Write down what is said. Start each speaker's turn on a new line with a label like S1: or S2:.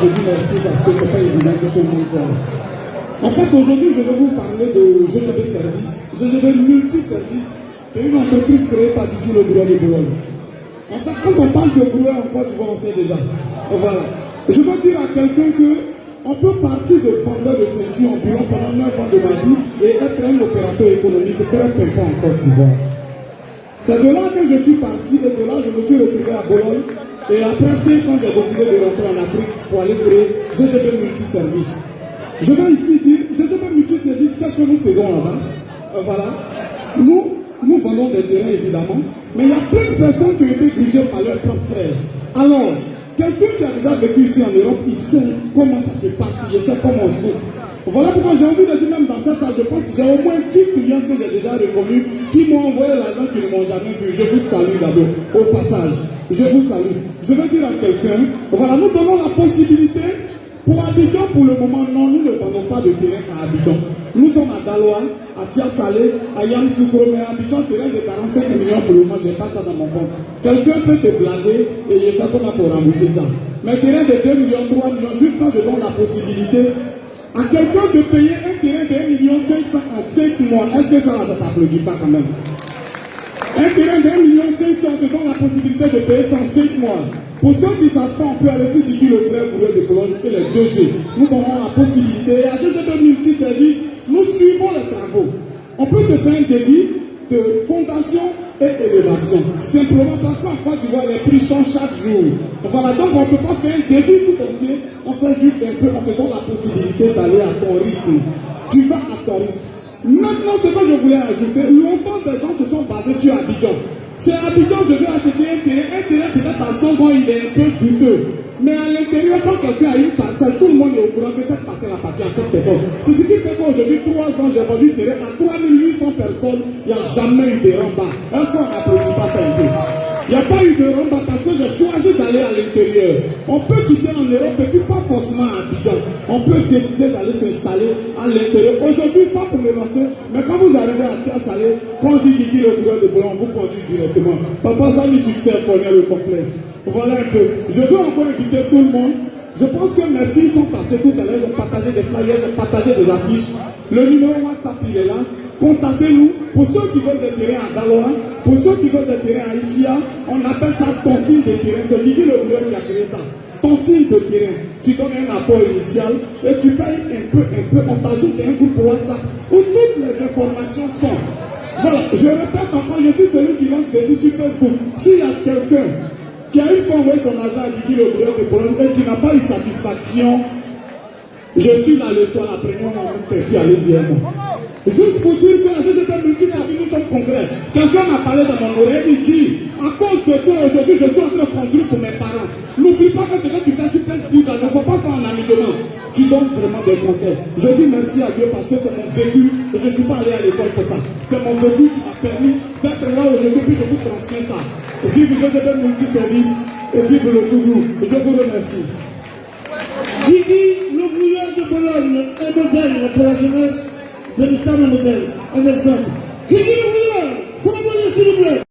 S1: je dis merci parce que ce n'est pas évident que tout le monde soit là. En fait, aujourd'hui, je vais vous parler de GGB Service. GGB Multiservice, qui est une entreprise créée par Didier Le Gouet de Boulogne. En fait, quand on parle de Gouet en Côte d'Ivoire, on sait déjà. Voilà. Je veux dire à quelqu'un qu'on peut partir de vendeur de ceinture ambulant pendant 9 ans de ma vie et être un opérateur économique très pimpant en Côte d'Ivoire. C'est de là que je suis parti et de là je me suis retrouvé à Boulogne. Et après 5 ans, j'ai décidé de rentrer en Afrique pour aller créer GGB Multiservice. Je vais ici dire, GGB Multiservice, qu'est-ce que nous faisons là-bas? Voilà. Nous vendons des terrains évidemment, mais il y a plein de personnes qui ont été dirigées par leurs propres frères. Alors, quelqu'un qui a déjà vécu ici en Europe, il sait comment ça se passe, il sait comment on souffre. Voilà pourquoi j'ai envie de dire, même dans cette salle, je pense que j'ai au moins 10 clients que j'ai déjà reconnus qui m'ont envoyé l'argent qu'ils ne m'ont jamais vu. Je vous salue d'abord, au passage. Je vous salue. Je veux dire à quelqu'un, voilà, nous donnons la possibilité pour Abidjan, pour le moment, non, nous ne vendons pas de terrain à Abidjan. Nous sommes à Daloa, à Tia-Salé, à Yamoussoukro, mais à Abidjan, terrain de 45 millions pour le moment, je n'ai pas ça dans mon compte. Quelqu'un peut te blaguer et je fais comment pour rembourser ça. Mais terrain de 2 millions, 3 millions, juste quand je donne la possibilité à quelqu'un de payer un terrain de 1,5 million en 5 mois, est-ce que ça ne s'applaudit pas quand même? Un terrain de 1,5 million, on te donne la possibilité de payer ça en 5 mois. Pour ceux qui ne savent pas, on peut aller sur Didi le frère Gouet de Boulogne et les 2G. Nous avons la possibilité. Et à GGB Multiservice, nous suivons les travaux. On peut te faire un devis de fondation et élévation. Simplement parce qu'en Côte d'Ivoire, les prix changent chaque jour. Voilà, donc on ne peut pas faire un devis tout entier. On fait juste un peu, on te donne la possibilité d'aller à ton rythme. Tu vas à ton rythme. Maintenant, ce que je voulais ajouter, longtemps des gens se sont basés sur Abidjan. C'est à Abidjan, je vais acheter un terrain peut-être à son goût, il est un peu douteux. Mais à l'intérieur, quand quelqu'un a une parcelle, tout le monde est au courant que cette parcelle appartient à cette personne. C'est ce qui fait qu'aujourd'hui, 3 ans, j'ai vendu un terrain à 3800 personnes, il n'y a jamais eu de ramba. Est-ce qu'on n'applaudit pas ça un peu? Il n'y a pas eu de ramba parce que j'ai choisi d'aller à l'intérieur. On peut quitter en Europe et puis pas forcément à Abidjan. On peut décider d'aller s'installer à l'intérieur. Aujourd'hui, pas pour me lancer, mais quand vous arrivez à Tia-Salé, quand on dit Didi le Gouet de Boulogne, on vous conduit directement. Papa Sami Succès connaît le complexe. Voilà un peu. Je veux encore inviter tout le monde. Je pense que mes filles sont passées tout à l'heure, elles ont partagé des flyers, elles ont partagé des affiches. Le numéro WhatsApp, il est là. Contactez-nous. Pour ceux qui veulent des terrains à Daloa, pour ceux qui veulent des terrains à Issia, on appelle ça tontine de terrain. C'est Didi le Gouet qui a créé ça. Tontine de terrain. Tu donnes un apport initial et tu payes un peu. On t'ajoute un groupe WhatsApp où toutes les informations sont. Voilà, je répète encore, je suis celui qui lance des vues sur Facebook. S'il y a quelqu'un qui a une fois envoyé son argent à Didi le Gouet de Boulogne et qui n'a pas eu satisfaction, je suis là le soir, la première moment, puis allez-y. Juste pour dire que à GGB Multiservice, nous sommes concrets. Quelqu'un m'a parlé dans mon oreille, il dit, à cause de toi aujourd'hui, je suis en train de construire pour mes parents. N'oublie pas que ce que tu fais sur Facebook, il ne faut pas faire en amusement. Tu donnes vraiment des conseils. Je dis merci à Dieu parce que c'est mon vécu et je ne suis pas allé à l'école pour ça. C'est mon vécu qui m'a permis d'être là aujourd'hui, puis je vous transmets ça. Vive GGB Multiservice et vive le Fougou. Je vous remercie.
S2: Didi le Gouet de Boulogne, un modèle pour la jeunesse, véritable modèle, un exemple. Didi le Gouet, faut l'applaudir s'il vous plaît.